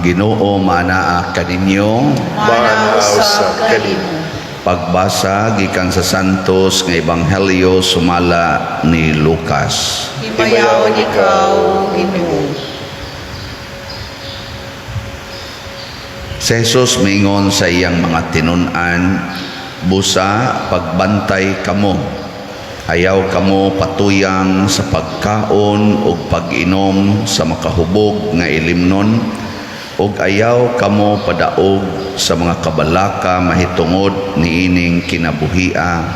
Ang Ginoo manaa kaninyo. Manaw sa kanimo. Pagbasa gikan sa Santos nga Ebanghelyo sumala ni Lucas. Himayaw ikaw, Ginoo. Si Jesus mingon sa iyang mga tinun-an, busa pagbantay kamo. Ayaw kamo patuyang sa pagkaon o pag-inom sa makahubog nga ilimnon, ug ayaw kamo padaog sa mga kabalaka mahitungod niining kinabuhia.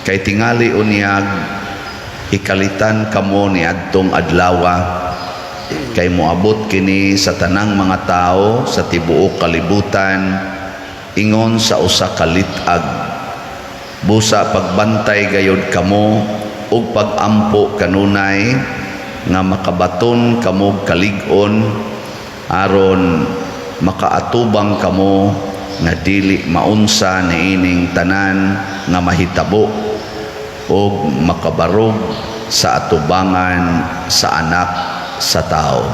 Kay tingali unyag ikalitan kamo ni adtong adlawa, kay moabot kini sa tanang mga tao sa tibuok kalibutan ingon sa usa ka lit-ag. Busa pagbantay gayod kamo ug pagampo kanunay nga makabaton kamo kalig-on aron makaatubang kamo nga dili maunsa niining tanan nga mahitabo ug makabarog sa atubangan sa anak sa tao.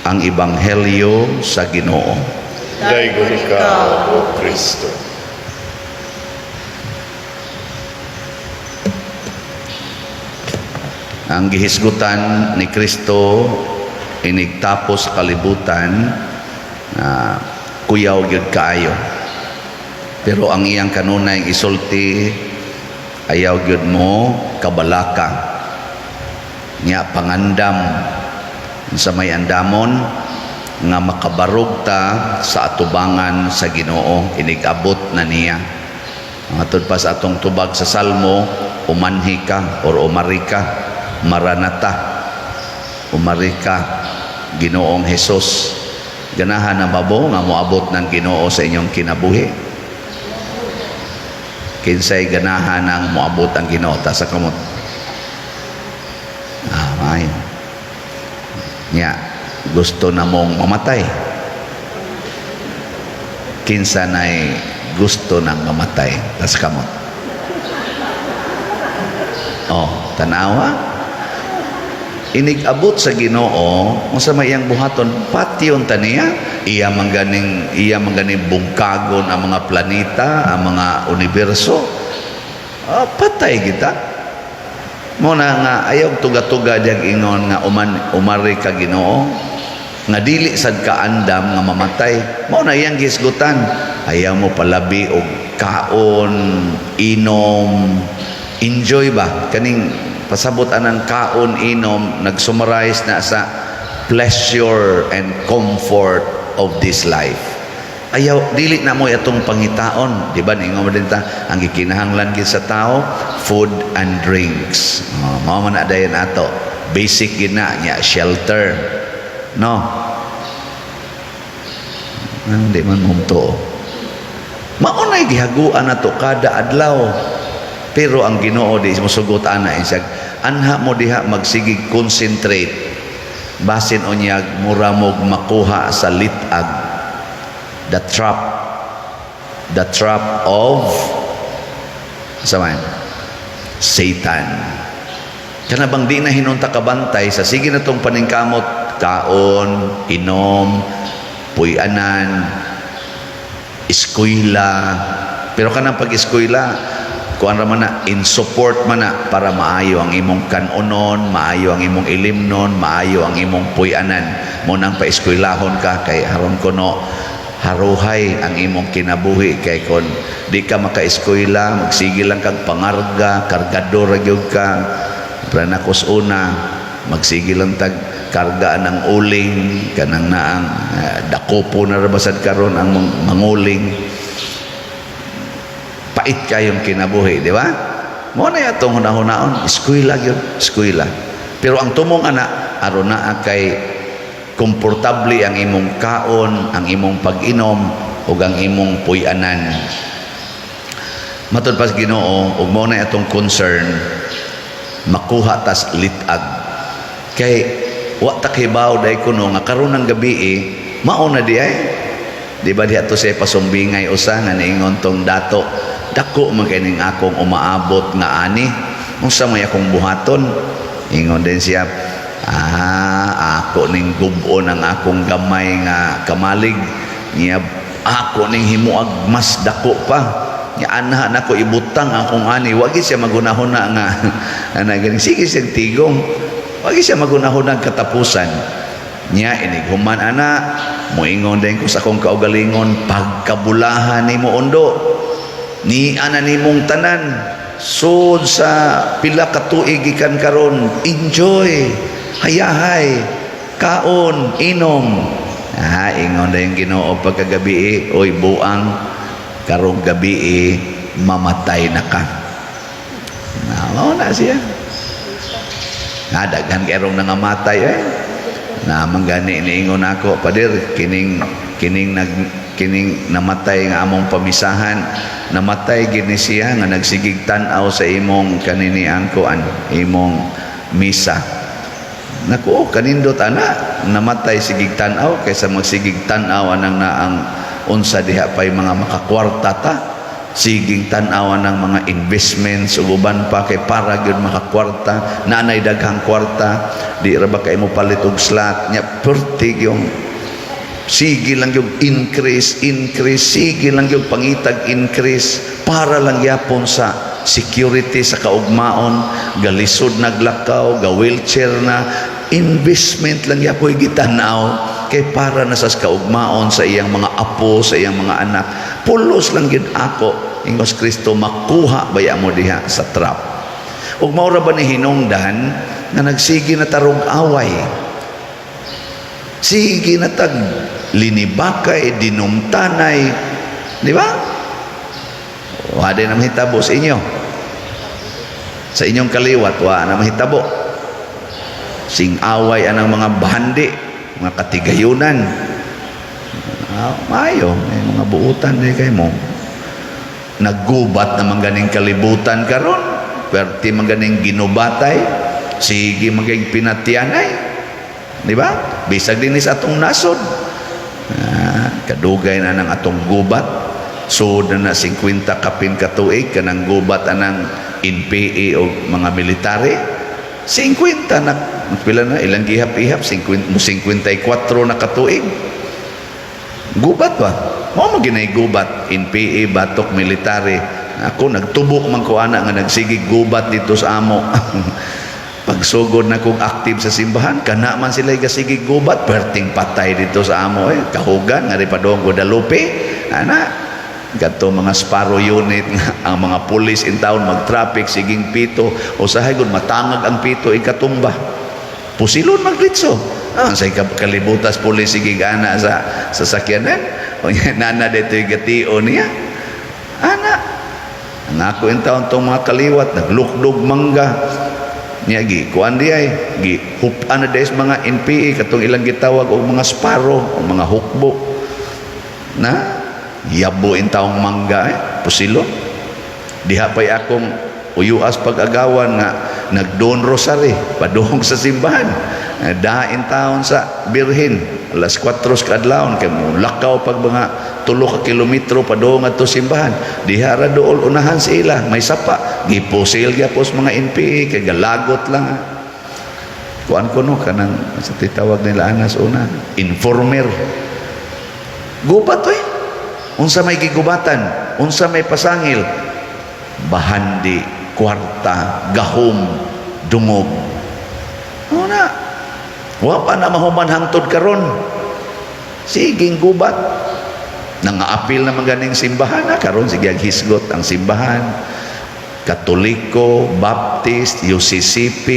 Ang Ebanghelyo sa Ginoo. Daygon ikaw, O Kristo. Ang gihisgutan ni Kristo inigtapos sa kalibutan na kuyaw gyud kaayo. Pero ang iyang kanunay isulti ayaw gyud mo kabalaka. Nya pangandam sa may andamon nga makabarog ta sa atubangan sa Ginoo, inigabot na niya. Matod pa sa atong tubag sa Salmo, umanhi ka or umari ka, maranata, umari ka, Ginoong Hesus. Ganahan na babo nga moabot ng Ginoo sa inyong kinabuhi. Kinsay ganahan ang moabot ang Ginoo ta sa kamot. May. Nya gusto na mong mamatay. Kinsa na'y gusto nang mamatay tas kamot. Tanawa inigabot sa Ginoo unsa may iyang buhaton patyon taniya iya mangganing bungkagon ang mga planeta, ang mga universo. Patay kita. Muna nga ayaw tuga-tuga diyang ingon nga umari ka Ginoo nga dili sad ka andam nga mamatay. Mao na iyang gisgutan. Ayaw mo palabi og kaon, inom, enjoy ba kaning pasabot anang kaon, inom, nag-summarize na sa pleasure and comfort of this life. Ayaw dili na mo atong pangitaon, di ba? Ningon mo din ta ang gikinahanglan gid sa tao, food and drinks. Mao man adayon ato. Basic gid na nya shelter. No. Hindi man mumto. Mao nay gihaguan nato kada adlaw. Pero ang Ginoo di mosugot ana insag anha mo diha magsigig concentrate. Basin unyag mura mo makuha sa lit-ag. The trap of Satan. Kana bang di na hinunta kabantay sa sige na tong paningkamot, kaon, inom, puy-anan, eskwela. Pero kanang pag-eskwela, kuan ra man na in support man na para maayo ang imong kanonon, maayo ang imong ilimnon, maayo ang imong puy-anan. Mo nang pa-eskwelahon ka kay haron kuno haruhay ang imong kinabuhi kay kon di ka maka-eskwela magsige lang kag pangarga kargador gyud ka pranakos una magsige lang tag karga ng uling kanang naang dakopo na rabasad karon ang manguling pait kayong kinabuhi, di ba? Mo na atong hunahon eskwela gyud eskwela pero ang tumong ana aron naa kay komportable ang imong kaon, ang imong pag-inom ug ang imong puy-anan. Matod pas Ginoo ug mao na atong concern makuha tas lit-ag. Kay wa ta kibaw day kuno nga karon ng gabi mao na di ay. Di ba diha to sa pasumbingay usa nga niingon tong dato dako man kining akong umaabot nga ani unsa may akong buhaton ingon din siya ako ning gubon ang akong gamay nga kamalig, niya ako ning himuag mas dako pa. Niya ana nako ibutang akong ani, wagi siya magunahuna nga ana gani sige siyang tigong, wagi siya magunahuna katapusan. Niya inighuman ana, moingon din ko sa akong kaugalingon, pagkabulahan nimo undo, ni ana nimong tanan, sud sa pila ka tuig gikan karon, enjoy, hayahay, kaon, inom. Ingon din Ginoo pagkagabi, oy buang, karong gabi mamatay na ka. Mao na siya. Daghan karong nangamatay na manggani niingon ako, pader kining namatay nga among pamisahan, namatay gid ni siya nga nagsigig tan-aw sa imong kanini angkoan, imong misa. Naku, kanindot ana, namatay sigig tan-aw kaysa magsigig tan-aw anang naang unsa diha pay mga makakwarta ta, siging tan-awan ng mga investments ug uban pa kay para gyud makakwarta, nanay daghang kwarta, di ra ba kay mo palit og slot nya, perti yung sige lang yung increase, sige lang yung pangitag increase para lang yapon sa security sa kaugmaon, galisod naglakaw, ga wheelchair na, investment lang yapoy gitanaw kay para na sa kaugmaon sa iyang mga apo, sa iyang mga anak. Pulos lang gid ako ingos Kristo makuha baya mo diha sa trap. Ug maura ba ni hinungdan nga nagsigi na tarong away, sige na tag linibakay, dinumtanay, di ba? Wala na mahitabo sa inyo, sa inyong kaliwat, wala na mahitabo. Sing away anang mga bandi, mga katigayunan, maayo, may mga buutan di kayo mo. Naggubat na maganing kalibutan karon, perti maganing ginubatay, sige maganing pinatianay, di ba? Bisag din sa atong nasod, kadugay na ng atong gubat, so na 50 kapin katuig kanang gubat anang NPA o mga military, 50 na pila na ilang gihap-ihap, 54 na katuig gubat ba mo maginay gubat, NPA, batok, military. Ako nagtubok man ko ana nga nagsigig gubat dito sa amo. Pagsugod na kong active sa simbahan, kana man sila gasigig gubat, perting patay dito sa amo kahugan nga ripadong Guadalupe ana gato mga Sparrow unit nga ang mga pulis in town mag-traffic siging pito, usahay gud matangag ang pito ikatumba, pusilon maglitso sa kalibutas pulis siging ana sa sasakyanan o nana dito gation niya ana nako in town tong mga kaliwat naglukdog mangga niya gi kuan di ay gi hupan na des mga NPA katong ilang gitawag og mga Sparrow o mga hukbo na yabo in taong mangga pusilo diha pay akong uyuas pag-agawan nga nagdoon rosary padung sa simbahan, dain taon sa Birhen alas 4 kadlawon kay mo lakaw pag mga 3 ka kilometro padung adto simbahan, diha ra dool unahan sa ila may sapa gipusil gyapos mga NPA kay galagot lang kuan kuno kanang sa titawag nila anas una informer gubat unsa may gigubatan, unsa may pasangil, bahandi, kwarta, gahom, dungog. Una, wa pa na mahuman hangtod karon. Siging gubat. Nangaapil na maganing simbahan karon sige hisgot ang simbahan. Katoliko, Baptist, UCCP,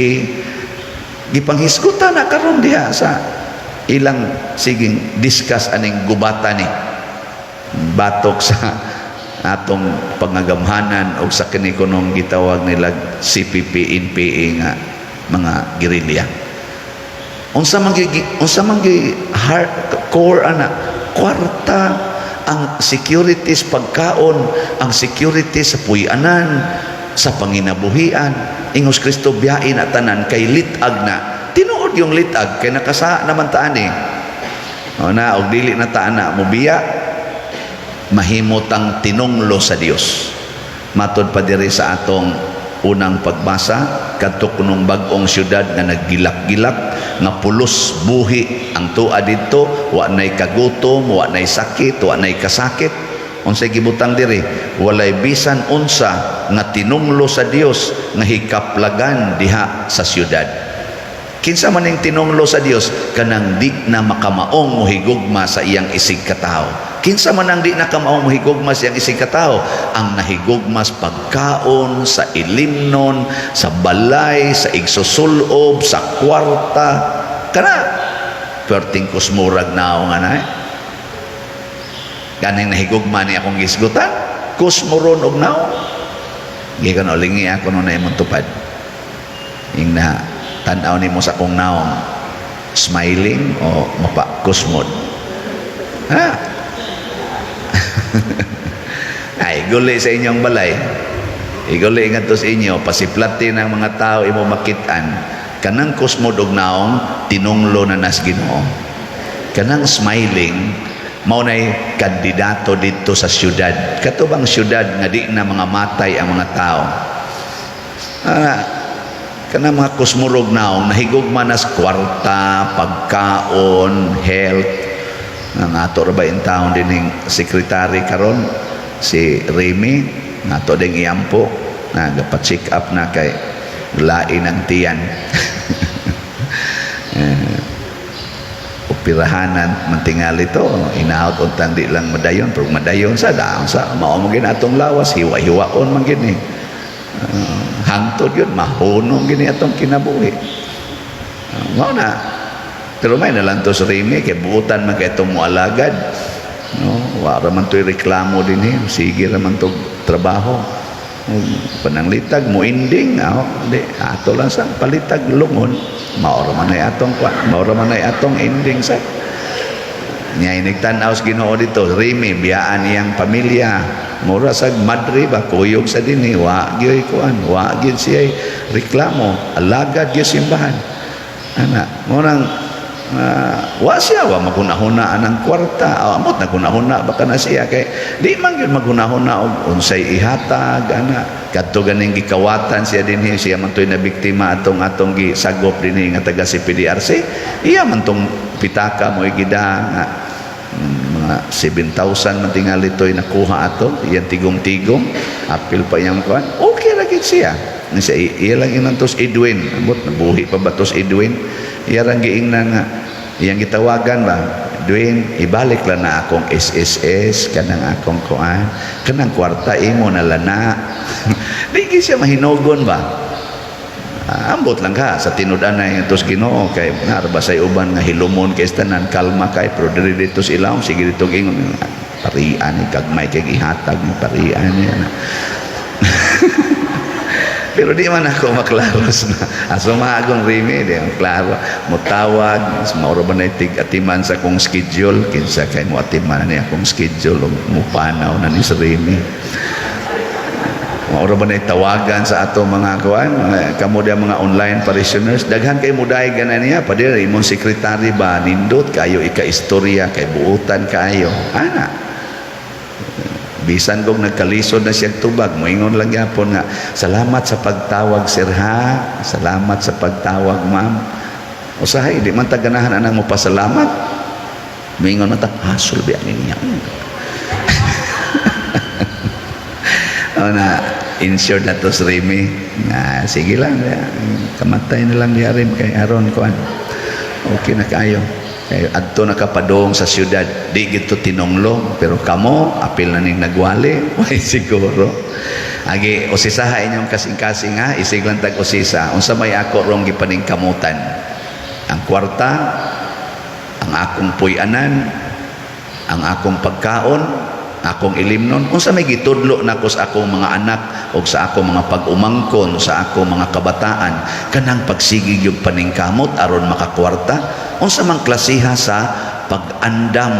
gipanghisgutan na karon diha sa ilang siging discuss aning gubatan ni. Batok sa atong pangagamhanan o sa kinikunong gitawag nila CPP, NPA nga mga gerilya. Unsa man core ana kwarta ang securities pagkaon, ang security sa puy-anan, sa panginabuhian. Ingos Kristo biyain at tanan kay litag na. Tinuod yung litag kay nakasa naman taan o na og dili na taan na mo biya mahimot ang tinunglo sa Dios. Matod pa diri sa atong unang pagbasa kadto kunong bag-ong syudad nga naggilak-gilak nga pulos buhi ang tua didto, wa nay kagutom, wa nay sakit, wa nay kasakit. Unsay gibutang diri, walay bisan unsa nga tinunglo sa Dios nga hikaplagan diha sa syudad. Kinsa man ning tinunglo sa Dios kanang di na makamaong mohigugma sa iyang isig katao. Kinsa man ang di na kamaong mohigugma sa iyang isig katao, ang nahigugmas pagkaon sa ilimnon, sa balay, sa igsusulob, sa kwarta, kana perting kusmurag naong anay. Kaning nahigugma ni akong gisgutan, kusmuron og naong. Gikan olingi ako no na imong tupad. Ing na tanaw ni mo sa akong naong smiling o mapakusmod. Ha? Ay, guli sa inyong balay. Iguli nga to sa inyo, pasiplatin ang mga tao imo makitaan. Kanang kusmod og naong, tinunglo na nas Ginoo. Kanang smiling, mao nay kandidato dito sa syudad. Katubang syudad nga di na mga matay ang mga tao. Kana mga kusmurog naong nahigugma nas kwarta, pagkaon, health. Nga ato ra ba in taon dining sekretary karon si Remy, nga ato ding iyampo, nagapa-check up na kay lain ang tiyan. Operahanan mantingali to, inaot untang di lang madayon, pero madayon sa daang sa mao mo gid atong lawas, hiwa-hiwaon man gid ni. Hangtod yun, mahunong gini atong kinabuhi. Mao na. Pero may nalantos Remy, kay buutan man kay itong mualagad. No? Wala man to'y reklamo din eh. Sige naman itong trabaho. Pananglitag, muinding. Di, ato lang sa palitag lungon. Maura man ay atong ending sa. Nya inigtanaw sa Ginoo dito, Remy, biyaan iyang pamilya. Mura sa madre ba, kuyog sa dini, wa gyoy kuan, wa gyud siya reklamo, alagad gyud simbahan. Ana, murang wa siya wa magunahunaan ang kwarta, amot nagunahuna baka na siya kay di man gyud magunahuna og unsay ihatag ana kadto ganing gikawatan siya dinhi, siya man toy na biktima atong gisagop dinhi nga taga CPDRC. Iya man tong pitaka mo igida nga mga 7,000 man tingali to'y nakuha ato, iyan tigong-tigong, apil pa iyang kuhan, okay lagi siya. Iya lang inantos Edwin, abot, nabuhi pa ba tos Edwin? Iya lang giingnan nga, iyang gitawagan ba, Edwin, ibalik lang na akong SSS, kanang akong kuhan, kanang kwarta imo na lana. Di siya mahinogon ba? Ambot lang ka sa tinudan na yung tos Ginoo kay narbasay uban nga hilumon kay tanan kalma kay pero diri dito sa ilawom sige dito ingon parian ni kagmay kay ihatag ni parian niya na. Pero di man ako maklaros na aso maagong Remy di ang klaro mutawag mauro ba na tig-atiman sa akong schedule kinsa kay mo atiman ni akong schedule mupanaw na ni Remy. Maura ba na tawagan sa ato mga kuan, kamo dia mga online parishioners, daghan kay muday ganan niya, padire imong sekretary ba nindot kayo ika-istorya kay buutan kayo. Ana. Bisan kong nagkalisod na siya tubag, moingon lang gyapon nga, salamat sa pagtawag sir ha, salamat sa pagtawag ma'am. Usahay di man ta ganahan anang mo pasalamat. Moingon man ta, hasol bi ani niya. Na insured na to si Remy na sige lang kamatay na lang ni Arim kay Aron kuan okay na kayo kay adto nakapadong sa syudad di gito tinonglo pero kamo apil na ning nagwali way siguro agi usisaha inyong kasing-kasing ha isig lang tag usisa unsa may ako rong gipaning kamutan ang kwarta ang akong puy-anan ang akong pagkaon akong ilimnon unsa may gitudlo nako sa akong mga anak o sa akong mga pag-umangkon sa akong mga kabataan kanang pagsigig yung paningkamot aron makakwarta unsa mang klasiha sa pag-andam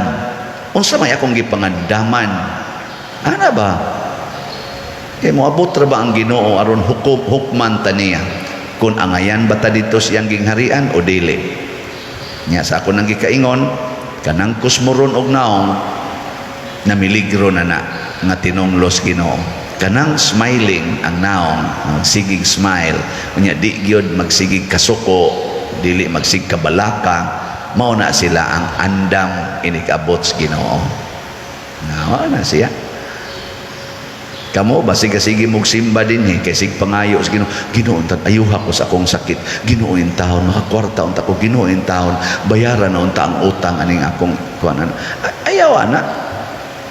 unsa may akong gipangandaman ana ba kay moabot ra ba ang Ginoo aron hukman taniya kun angayan ba ta dito siyang gingharian o dili nya sa ako nang gikaingon kanang kusmuron og naong na miligro na nga tinonglos Ginoo kanang smiling ang naong magsigig smile unya di gyud magsigig kasuko dili magsigkabalaka, mao na sila ang andam inikabot sa Ginoo. Nawa na siya. Kamo ba sige mog simba din kay sig pangayo sa Ginoo. Ginoo unta ayuha ko sa akong sakit. Ginoo in taon makakwarta unta ko, Ginoo in taon bayaran na unta ang utang aning akong kuanan. Ayaw ana.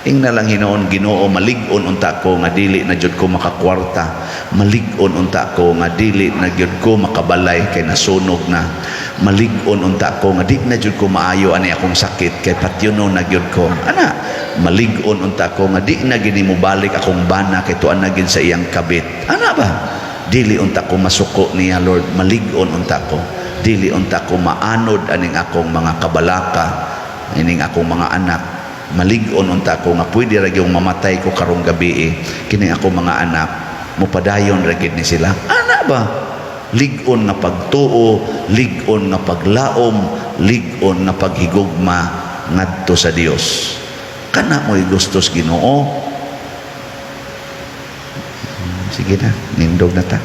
Ing na lang hinoon Ginoo, malig-on unta ko nga dili na jud ko makakwarta. Malig-on unta ko nga dili na jud ko makabalay kay nasunog na. Malig-on unta ko nga di na jud ko maayo ani akong sakit kay patyono na jud ko. Ana, malig-on unta ko nga di na gini mo balik akong bana kay tuan na gid sa iyang kabit. Ana ba? Dili unta ko masuko niya Lord, malig-on unta ko. Dili unta ko maanod aning akong mga kabalaka, ining akong mga anak. Malig-on unta ko nga pwede ra gyung mamatay ko karong gabi kini ako mga anak mopadayon ra gid ni sila. Ana ba? Lig-on nga pagtuo, lig-on nga paglaom, lig-on nga paghigugma ngadto sa Dios. Kana mo'y gustos Ginoo. Sige na, nindog na ta.